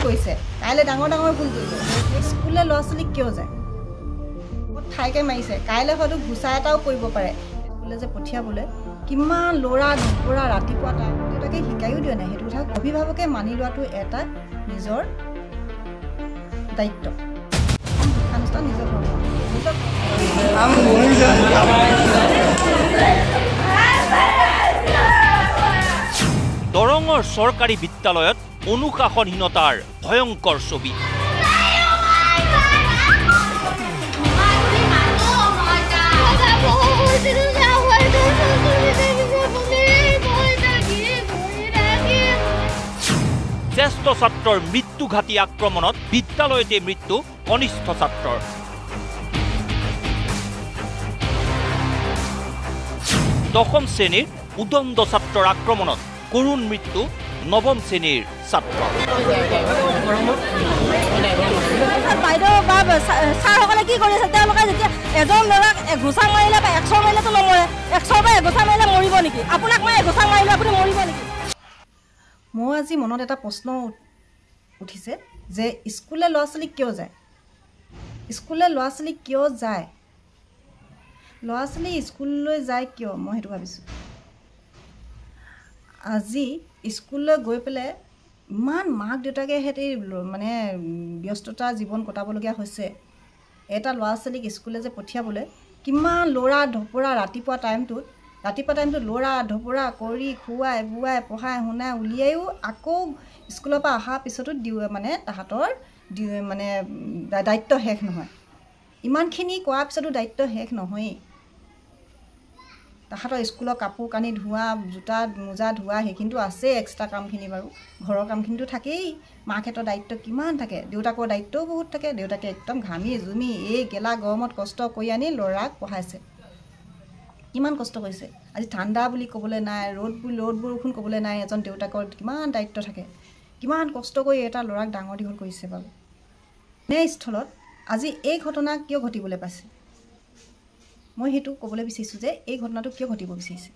কৰিছে কাইলৈ ডাঙৰ ভুল কৰিব স্কুললৈ ল'ৰা ছোৱালীক কিয় যায় ঠাইকে মাৰিছে কাইলৈ হয়তো ঘুচা এটাও কৰিব পাৰে স্কুললৈ যে পঠিয়াবলৈ কিমান ল'ৰা দুপৰা ৰাতিপুৱা টাইম দেউতাকে শিকায়ো দিয়া নাই সেইটো কথা অভিভাৱকে মানি লোৱাটো এটা নিজৰ দায়িত্ব শিক্ষানুষ্ঠান নিজৰ দৰঙৰ চৰকাৰী বিদ্যালয়ত অনুশাসনহীনতাৰ ভয়ংকৰ ছবি জ্যেষ্ঠ ছাত্ৰৰ মৃত্যুঘাতী আক্ৰমণত বিদ্যালয়তে মৃত্যু কনিষ্ঠ ছাত্ৰৰ দশম শ্ৰেণীৰ উদণ্ড ছাত্ৰৰ আক্ৰমণত কৰুণ মৃত্যু নবম শ্ৰেণীৰ ছাত্ৰ বাইদেউ বা ছাৰসকলে কি কৰি আছে তেওঁলোকে যেতিয়া এজন ল'ৰাক এঘোচা মাৰিলে বা 100 মাৰিলেতো নমৰে 100 বা এঘোচা মাৰিলে মৰিব নেকি আপোনাক মই এঘোচা মাৰিলে আপুনি মৰিব নেকি মোৰ আজি মনত এটা প্ৰশ্ন উঠিছে যে স্কুললৈ ল'ৰা ছোৱালী কিয় যায় স্কুললৈ ল'ৰা ছোৱালী কিয় যায় ল'ৰা ছোৱালী স্কুললৈ যায় কিয় মই সেইটো ভাবিছোঁ আজি স্কুললৈ গৈ পেলাই ইমান মাক দেউতাকে হেতি মানে ব্যস্ততা জীৱন কটাবলগীয়া হৈছে এটা ল'ৰা ছোৱালীক স্কুললৈ যে পঠিয়াবলৈ কিমান ল'ৰা ধপৰা ৰাতিপুৱা টাইমটোত ল'ৰা ধপৰা কৰি খুৱাই বুৱাই পঢ়াই শুনাই উলিয়াইও আকৌ স্কুলৰ পৰা অহাৰ পিছতো মানে তাহাঁতৰ মানে দায়িত্ব শেষ নহয় ইমানখিনি কৰাৰ পিছতো দায়িত্ব শেষ নহয়েই তাহাঁতৰ স্কুলৰ কাপোৰ কানি ধোৱা জোতা মোজা ধোৱা সেইখিনিতো আছে এক্সট্ৰা কামখিনি বাৰু ঘৰৰ কামখিনিতো থাকেই মাকহঁতৰ দায়িত্ব কিমান থাকে দেউতাকৰ দায়িত্বও বহুত থাকে দেউতাকে একদম ঘামি জুমি এই গেলা গৰমত কষ্ট কৰি আনি ল'ৰাক পঢ়াইছে কিমান কষ্ট কৰিছে আজি ঠাণ্ডা বুলি ক'বলৈ নাই ৰ'দ বৰষুণ ক'বলৈ নাই এজন দেউতাকৰ কিমান দায়িত্ব থাকে কিমান কষ্ট কৰি এটা ল'ৰাক ডাঙৰ দীঘল কৰিছে বাৰু স্থলত আজি এই ঘটনা কিয় ঘটিবলৈ পাইছে মই সেইটো ক'বলৈ বিচাৰিছোঁ যে এই ঘটনাটো কিয় ঘটিব বিচাৰিছে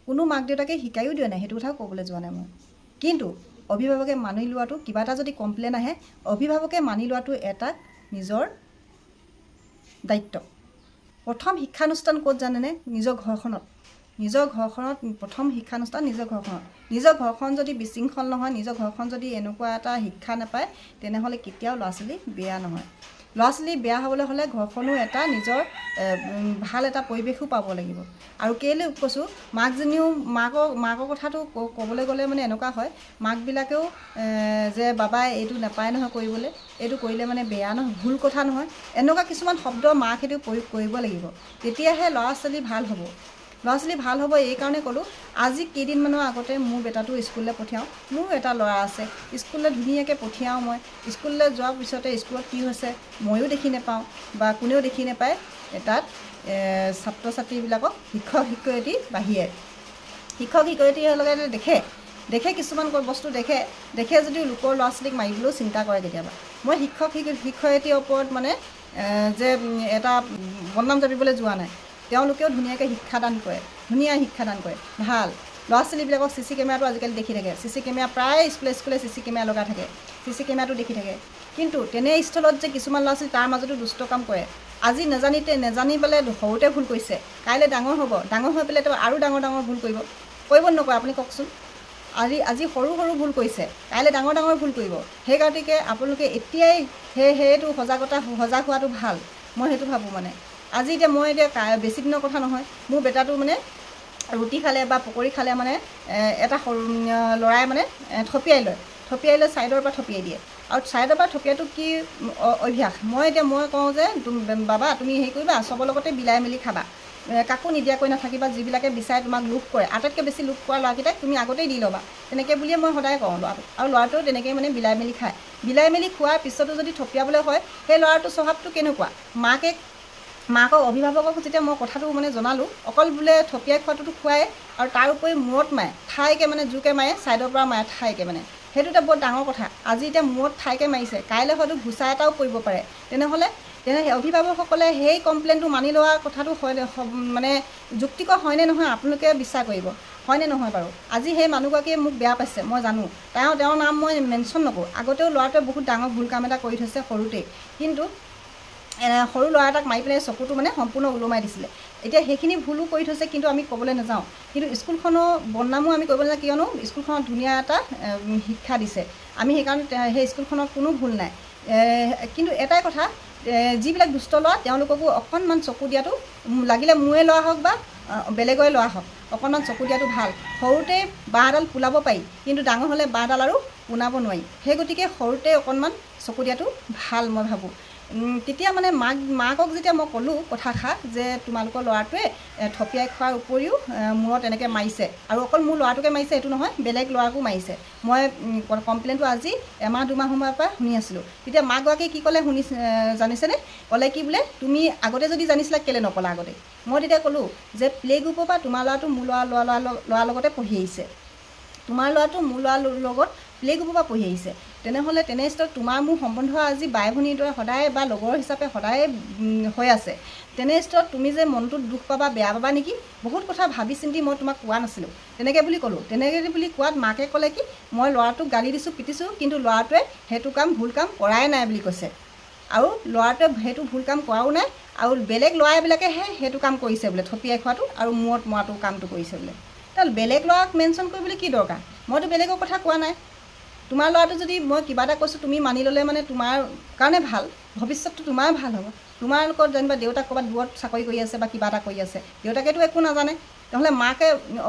কোনো মাক দেউতাকে শিকায়ো দিয়া নাই সেইটো কথাও ক'বলৈ যোৱা নাই মই কিন্তু অভিভাৱকে মানি লোৱাটো কিবা এটা যদি কমপ্লেইন আহে অভিভাৱকে মানি লোৱাটো এটা নিজৰ দায়িত্ব প্ৰথম শিক্ষানুষ্ঠান ক'ত জানেনে নিজৰ ঘৰখনত প্ৰথম শিক্ষানুষ্ঠান নিজৰ ঘৰখন যদি বিশৃংখল নহয় নিজৰ ঘৰখন যদি এনেকুৱা এটা শিক্ষা নাপায় তেনেহ'লে কেতিয়াও ল'ৰা ছোৱালী বেয়া নহয় ল'ৰা ছোৱালী বেয়া হ'বলৈ হ'লে ঘৰখনো এটা নিজৰ ভাল এটা পৰিৱেশো পাব লাগিব আৰু কেলৈ কৈছোঁ মাকজনীও মাকৰ কথাটো ক'বলৈ গ'লে মানে এনেকুৱা হয় মাকবিলাকেও যে বাবাই এইটো নাপায় নহয় কৰিবলৈ এইটো কৰিলে মানে বেয়া নহয় ভুল কথা নহয় এনেকুৱা কিছুমান শব্দ মাকহেঁতেও প্ৰয়োগ কৰিব লাগিব তেতিয়াহে ল'ৰা ছোৱালী ভাল হ'ব এই কাৰণে ক'লোঁ আজি কেইদিনমানৰ আগতে মোৰ বেটাটো স্কুললৈ পঠিয়াওঁ মোৰ এটা ল'ৰা আছে স্কুললৈ ধুনীয়াকৈ পঠিয়াওঁ মই স্কুললৈ যোৱাৰ পিছতে স্কুলত কি হৈছে ময়ো দেখি নাপাওঁ বা কোনেও দেখি নাপায় তাত ছাত্ৰ ছাত্ৰীবিলাকক শিক্ষক শিক্ষয়িত্ৰীৰ লগতে দেখে কিছুমান বস্তু দেখে যদিও লোকৰ ল'ৰা ছোৱালীক মাৰিবলৈও চিন্তা কৰে কেতিয়াবা মই শিক্ষক শিক্ষয়িত্ৰীৰ ওপৰত মানে যে এটা বদনাম জাপিবলৈ যোৱা নাই তেওঁলোকেও ধুনীয়াকৈ শিক্ষাদান কৰে ভাল ল'ৰা ছোৱালীবিলাকক চি চি কেমেৰাটো আজিকালি দেখি থাকে চি চি কেমেৰা প্ৰায় স্কুলে চি চি কেমেৰা লগাই থাকে চি চি কেমেৰাটো দেখি থাকে কিন্তু তেনে স্থলত যে কিছুমান ল'ৰা ছোৱালী তাৰ মাজতো দুষ্ট কাম কৰে আজি নেজানি পেলাই সৰুতে ভুল কৰিছে কাইলৈ ডাঙৰ হৈ পেলাই তেওঁ আৰু ডাঙৰ ভুল কৰিব নকৰে আপুনি কওকচোন আজি সৰু ভুল কৰিছে কাইলৈ ডাঙৰ ভুল কৰিব সেই গতিকে আপোনালোকে এতিয়াই সেইটো সজাগ হোৱাটো ভাল মই সেইটো ভাবোঁ মানে আজি মই বেছি দিনৰ কথা নহয় মোৰ বেটাটো মানে ৰুটি খালে বা পকৰি খালে মানে এটা সৰু ল'ৰাই মানে থপিয়াই লৈ ছাইডৰ পৰা থপিয়াই দিয়ে আৰু ছাইডৰ পৰা থপিয়াটো কি অভ্যাস মই কওঁ যে বাবা তুমি হেৰি কৰিবা চবৰ লগতে বিলাই মেলি খাবা কাকো নিদিয়াকৈ নাথাকিবা যিবিলাকে বিচাৰে তোমাক লোভ কৰে আটাইতকৈ বেছি লোভ কৰা ল'ৰাকেইটাক তুমি আগতেই দি ল'বা তেনেকৈ বুলিয়ে মই সদায় কওঁ ল'ৰাটোক আৰু ল'ৰাটোও তেনেকৈ মানে বিলাই মেলি খায় বিলাই মেলি খোৱাৰ পিছতো যদি থপিয়াবলৈ হয় সেই ল'ৰাটোৰ স্বভাৱটো কেনেকুৱা মাকক অভিভাৱকক যেতিয়া মই কথাটো মানে জনালোঁ অকল বোলে থপিয়াই খোৱাটোতো খুৱাই আৰু তাৰ উপৰি মূৰত মাৰে ঠাইকৈ মানে জোৰকৈ মাৰে ছাইডৰ পৰা মাৰে ঠাইকৈ মানে সেইটো এটা বৰ ডাঙৰ কথা আজি মূৰত ঠাইকৈ মাৰিছে কাইলৈ হয়তো ঘুচা এটাও পৰিব পাৰে তেনেহ'লে অভিভাৱকসকলে সেই কমপ্লেইনটো মানি লোৱা কথাটো হয় মানে যুক্তিকৰ হয়নে নহয় আপোনালোকে বিশ্বাস কৰিব হয়নে নহয় বাৰু? আজি সেই মানুহগৰাকীয়ে মোক বেয়া পাইছে, মই জানো। তেওঁৰ নাম মই মেনশ্যন নকৰোঁ। আগতেও ল'ৰাটোৱে বহুত ডাঙৰ ভুল কাম এটা কৰি থৈছে সৰুতেই, কিন্তু সৰু ল'ৰা এটাক মাৰি পেলাই চকুটো মানে সম্পূৰ্ণ ওলমাই দিছিলে। এতিয়া সেইখিনি ভুলো কৰি থৈছে, কিন্তু আমি ক'বলৈ নাযাওঁ। কিন্তু স্কুলখনৰ বদনামো আমি কৰিবলৈ নাযাওঁ, কিয়নো স্কুলখনত ধুনীয়া এটা শিক্ষা দিছে। আমি সেইকাৰণে সেই স্কুলখনৰ কোনো ভুল নাই। কিন্তু এটাই কথা, যিবিলাক দুষ্ট ল'ৰা তেওঁলোককো অকণমান চকু দিয়াটো, লাগিলে মোৰে ল'ৰা হওক বা বেলেগৰে ল'ৰা হওক, অকণমান চকু দিয়াটো ভাল। সৰুতে বাঁহ এডাল পোলাব পাৰি, কিন্তু ডাঙৰ হ'লে বাঁহডাল আৰু পোনাব নোৱাৰি। সেই গতিকে সৰুতে অকণমান চকু দিয়াটো ভাল মই ভাবোঁ। তেতিয়া মানে মাকক যেতিয়া মই ক'লোঁ কথাষাৰ যে তোমালোকৰ ল'ৰাটোৱে থপিয়াই খোৱাৰ উপৰিও মূৰত এনেকৈ মাৰিছে, আৰু অকল মোৰ ল'ৰাটোকে মাৰিছে এইটো নহয়, বেলেগ ল'ৰাকো মাৰিছে। মই কমপ্লেইনটো আজি এমাহ দুমাহ সময়ৰ পৰা শুনি আছিলোঁ। তেতিয়া মাকগৰাকীয়ে কি ক'লে জানিছেনে? ক'লে কি বোলে, তুমি আগতে যদি জানিছিলা কেলৈ নক'লা আগতে? মই তেতিয়া ক'লোঁ যে প্লে গ্ৰুপৰ পৰা তোমাৰ ল'ৰাটো মোৰ ল'ৰাৰ লগতে পঢ়ি আহিছে, তোমাৰ ল'ৰাটো মোৰ ল'ৰাৰ লগত প্লে গ্ৰুপৰ পৰা পঢ়ি আহিছে। তেনেহ'লে তেনেস্থলত তোমাৰ মোৰ সম্বন্ধ আজি বাই ভনীৰ দৰে সদায় বা লগৰ হিচাপে সদায় হৈ আছে। তেনেস্থলত তুমি যে মনটোত দুখ পাবা, বেয়া পাবা নেকি? বহুত কথা ভাবি চিন্তি মই তোমাক কোৱা নাছিলোঁ, তেনেকৈ বুলি ক'লোঁ। তেনেকৈ বুলি কোৱাত মাকে ক'লে কি, মই ল'ৰাটোক গালি দিছোঁ, পিটিছোঁ, কিন্তু ল'ৰাটোৱে সেইটো ভুল কাম কৰাই নাই বুলি কৈছে। আৰু ল'ৰাটোৱে সেইটো ভুল কাম কৰাও নাই, আৰু বেলেগ ল'ৰাবিলাকেহে সেইটো কাম কৰিছে বোলে, থপিয়াই খোৱাটো আৰু মূৰত মৰাটো কামটো কৰিছে বোলে। তাৰ বেলেগ ল'ৰাক মেনশ্যন কৰিবলৈ কি দৰকাৰ? মইতো বেলেগৰ কথা কোৱা নাই। তোমাৰ ল'ৰাটো যদি মই কিবা এটা কৈছোঁ তুমি মানি ল'লে মানে তোমাৰ কাৰণে ভাল, ভৱিষ্যতটো তোমাৰ ভাল হ'ব। তোমালোকৰ যেনিবা দেউতাক ক'ৰবাত দূৰত চাকৰি কৰি আছে বা কিবা এটা কৰি আছে, দেউতাকেতো একো নাজানে, নহ'লে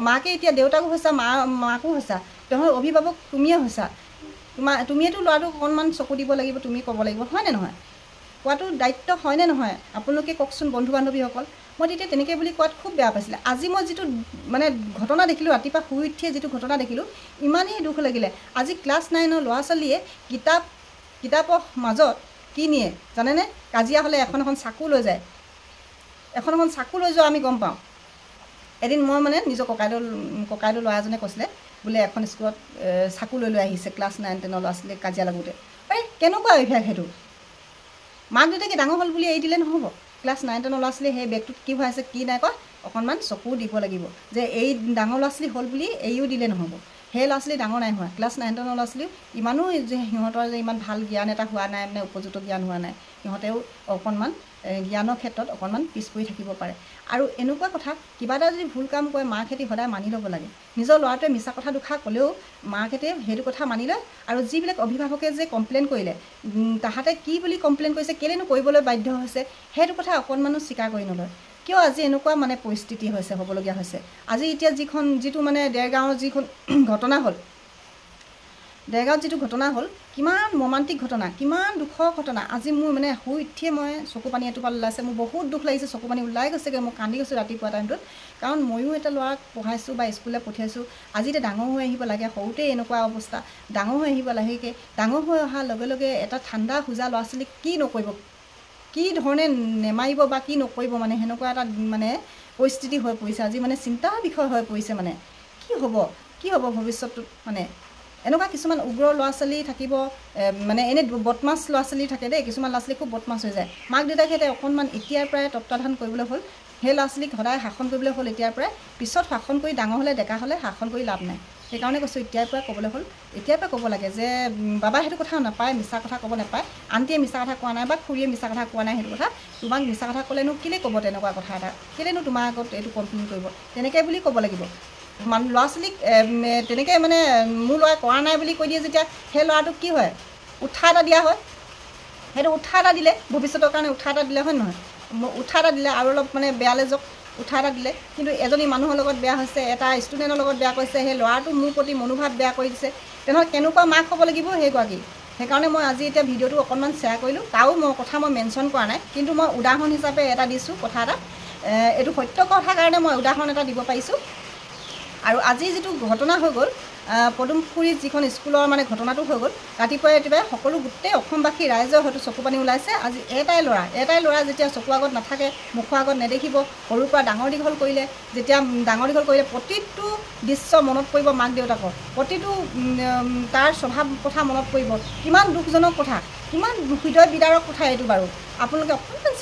মাকে এতিয়া দেউতাকো হৈছা, মাকো হৈছা, তেনেহ'লে অভিভাৱক তুমিয়ে হৈছা। তুমিয়েতো ল'ৰাটোক অকণমান চকু দিব লাগিব, তুমি ক'ব লাগিব, হয়নে নহয়? কোৱাটো দায়িত্ব হয়নে নহয়? আপোনালোকে কওকচোন বন্ধু বান্ধৱীসকল। মই তেতিয়া তেনেকৈ বুলি কোৱাত খুব বেয়া পাইছিলে। আজি মই যিটো মানে ঘটনা দেখিলোঁ, ৰাতিপুৱা শুই উঠিয়ে যিটো ঘটনা দেখিলোঁ, ইমানেই দুখ লাগিলে। আজি ক্লাছ 9ৰ ল'ৰা ছোৱালীয়ে কিতাপৰ মাজত কি নিয়ে জানেনে? কাজিয়া হ'লে এখন চাকু লৈ যায়, এখন চাকু লৈ যোৱা আমি গম পাওঁ। এদিন মই মানে নিজৰ ককাইদেউ ল'ৰা এজনে কৈছিলে বোলে এখন স্কুলত চাকু লৈ আহিছে ক্লাছ 9-10 ল'ৰা ছোৱালীয়ে কাজিয়া লাগোঁতে। কেনেকুৱা অভ্যাস সেইটো? মাক দেউতাকে ডাঙৰ হ'ল বুলি এৰি দিলে নহ'ব। ক্লাছ 9-10 ল'ৰা ছোৱালীয়ে সেই বেগটোত কি হৈ আছে কি নাই কোৱা, অকণমান চকু দিব লাগিব। যে এই ডাঙৰ ল'ৰা ছোৱালী হ'ল বুলি এৰিও দিলে নহ'ব। সেই ল'ৰা ছোৱালী ডাঙৰ নাই হোৱা, ক্লাছ 9-10 ল'ৰা ছোৱালীও ইমানো যে সিহঁতৰ যে ইমান ভাল জ্ঞান এটা হোৱা নাই, মানে উপযুক্ত জ্ঞান হোৱা নাই, সিহঁতেও অকণমান জ্ঞানৰ ক্ষেত্ৰত অকণমান পিছ পৰি থাকিব পাৰে। আৰু এনেকুৱা কথা, কিবা এটা যদি ভুল কাম কৰে মাকহঁতে সদায় মানি ল'ব লাগে। নিজৰ ল'ৰাটোৱে মিছা কথা দুষাৰ ক'লেও মাকহঁতে সেইটো কথা মানি লয়। আৰু যিবিলাক অভিভাৱকে যে কমপ্লেইন কৰিলে, তাহাঁতে কি বুলি কমপ্লেইন কৰিছে, কেলেনো কৰিবলৈ বাধ্য হৈছে, সেইটো কথা অকণমানো স্বীকাৰ কৰি নলয়। কিয় আজি এনেকুৱা মানে পৰিস্থিতি হৈছে, হ'বলগীয়া হৈছে? আজি এতিয়া যিটো মানে দেৰগাঁৱৰ যিখন ঘটনা হ'ল, দেৰগাঁৱত যিটো ঘটনা হ'ল, কিমান মৰ্মান্তিক ঘটনা, কিমান দুখৰ ঘটনা। আজি মোৰ মানে শুই উঠিয়ে মই চকু পানী এটোপাল ওলাইছে, মোৰ বহুত দুখ লাগিছে, চকু পানী ওলাই গৈছেগৈ, মই কান্দি গৈছোঁ ৰাতিপুৱা টাইমটোত। কাৰণ ময়ো এটা ল'ৰাক পঢ়াইছোঁ বা স্কুললৈ পঠিয়াইছোঁ। আজি এতিয়া ডাঙৰ হৈ আহিব লাগে, সৰুতেই এনেকুৱা অৱস্থা, ডাঙৰ হৈ আহিব লাগেকৈ, ডাঙৰ হৈ অহাৰ লগে লগে এটা ঠাণ্ডা সোজা ল'ৰা ছোৱালীক কি নকৰিব, কি ধৰণে নেমাৰিব বা কি নকৰিব, মানে সেনেকুৱা এটা মানে পৰিস্থিতি হৈ পৰিছে। আজি মানে চিন্তাৰ বিষয় হৈ পৰিছে, মানে কি হ'ব ভৱিষ্যতটোত। মানে এনেকুৱা কিছুমান উগ্ৰ ল'ৰা ছোৱালী থাকিব, মানে এনেই বদমাছ ল'ৰা ছোৱালী থাকে দেই, কিছুমান ল'ৰা ছোৱালী খুব বদমাছ হৈ যায়। মাক দেউতাকে অকণমান এতিয়াৰ পৰাই তত্বাৱধান কৰিবলৈ হ'ল, সেই ল'ৰা ছোৱালীক সদায় শাসন কৰিবলৈ হ'ল এতিয়াৰ পৰাই। পিছত শাসন কৰি ডাঙৰ হ'লে, ডেকা হ'লে শাসন কৰি লাভ নাই। সেইকাৰণে কৈছোঁ এতিয়াৰ পৰাই ক'বলৈ হ'ল, এতিয়াৰ পৰাই ক'ব লাগে যে বাবা সেইটো কথা নাপায়, মিছা কথা ক'ব নাপায়, আণ্টিয়ে মিছা কথা কোৱা নাই বা খুৰীয়ে মিছা কথা কোৱা নাই, সেইটো কথা তোমাক মিছা কথা ক'লেনো কেলৈ ক'ব, তেনেকুৱা কথা এটা কেলৈনো তোমাৰ আগত এইটো কমপ্লেইন কৰিব, তেনেকৈ বুলি ক'ব লাগিব। ল'ৰা ছোৱালীক তেনেকৈ মানে মোৰ ল'ৰাই কৰা নাই বুলি কৈ দিয়ে যেতিয়া, সেই ল'ৰাটোক কি হয়, উৎসাহ এটা দিয়া হয়। সেইটো উৎসাহ এটা দিলে, ভৱিষ্যতৰ কাৰণে উৎসাহ এটা দিলে, হয় নহয়? উৎসাহ এটা দিলে আৰু অলপ মানে বেয়ালৈ যাওক, উৎসাহ এটা দিলে। কিন্তু এজনী মানুহৰ লগত বেয়া হৈছে, এটা ষ্টুডেণ্টৰ লগত বেয়া কৰিছে, সেই ল'ৰাটো মোৰ প্ৰতি মনোভাৱ বেয়া কৰি দিছে, তেনেহ'লে কেনেকুৱা মাক হ'ব লাগিব সেইগৰাকী। সেইকাৰণে মই আজি এতিয়া ভিডিঅ'টো অকণমান শ্বেয়াৰ কৰিলোঁ। তাৰো কথা মই মেনশ্যন কৰা নাই, কিন্তু মই উদাহৰণ হিচাপে এটা দিছোঁ কথা এটা। এইটো সত্য কথাৰ কাৰণে মই উদাহৰণ এটা দিব পাৰিছোঁ। আৰু আজি যিটো ঘটনা হৈ গ'ল, পদুমপুখুৰীত যিখন স্কুলৰ মানে ঘটনাটো হৈ গ'ল, ৰাতিপুৱাই সকলো গোটেই অসমবাসী ৰাইজৰ হয়তো চকু পানী ওলাইছে। আজি এটাই ল'ৰা যেতিয়া চকু আগত নাথাকে, মুখৰ আগত নেদেখিব, সৰুৰ পৰা ডাঙৰ দীঘল কৰিলে, যেতিয়া ডাঙৰ দীঘল কৰিলে প্ৰতিটো দৃশ্য মনত পৰিব মাক দেউতাকৰ, প্ৰতিটো তাৰ স্বভাৱ কথা মনত পৰিব। কিমান দুখজনক কথা, কিমান হৃদয় বিদাৰক কথা এইটো বাৰু। আপোনালোকে অকণমান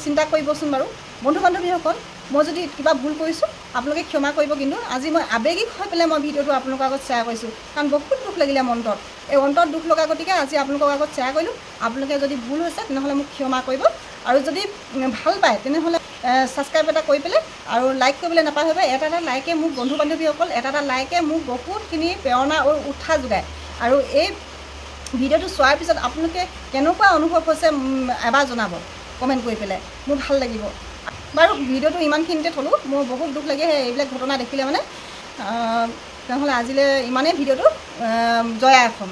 চিন্তা কৰিবচোন বাৰু বন্ধু বান্ধৱীসকল। মই যদি কিবা ভুল কৰিছোঁ আপোনালোকে ক্ষমা কৰিব কিন্তু আজি মই আৱেগিক হৈ পেলাই মই ভিডিঅ'টো আপোনালোকৰ আগত শ্বেয়াৰ কৰিছোঁ কাৰণ বহুত দুখ লাগিলে মনটোত এই অন্তৰত দুখ লগা গতিকে আজি আপোনালোকৰ আগত শ্বেয়াৰ কৰিলোঁ আপোনালোকে যদি ভুল হৈছে তেনেহ'লে মোক ক্ষমা কৰিব আৰু যদি ভাল পায় তেনেহ'লে ছাবস্ক্ৰাইব এটা কৰি পেলাই আৰু লাইক কৰিবলৈ নাপাহৰিব এটা লাইকে মোক বন্ধু বান্ধৱীসকল এটা লাইকে মোক বহুতখিনি প্ৰেৰণা আৰু উৎসাহ যোগায় আৰু এই ভিডিঅ'টো চোৱাৰ পিছত আপোনালোকে কেনেকুৱা অনুভৱ হৈছে এবাৰ জনাব কমেণ্ট কৰি পেলাই মোৰ ভাল লাগিব বাৰু ভিডিঅ'টো ইমানখিনিতে থ'লোঁ মোৰ বহুত দুখ লাগে এইবিলাক ঘটনা দেখিলে মানে তেনেহ'লে আজিলৈ ইমানেই ভিডিঅ'টো জয় আই অসম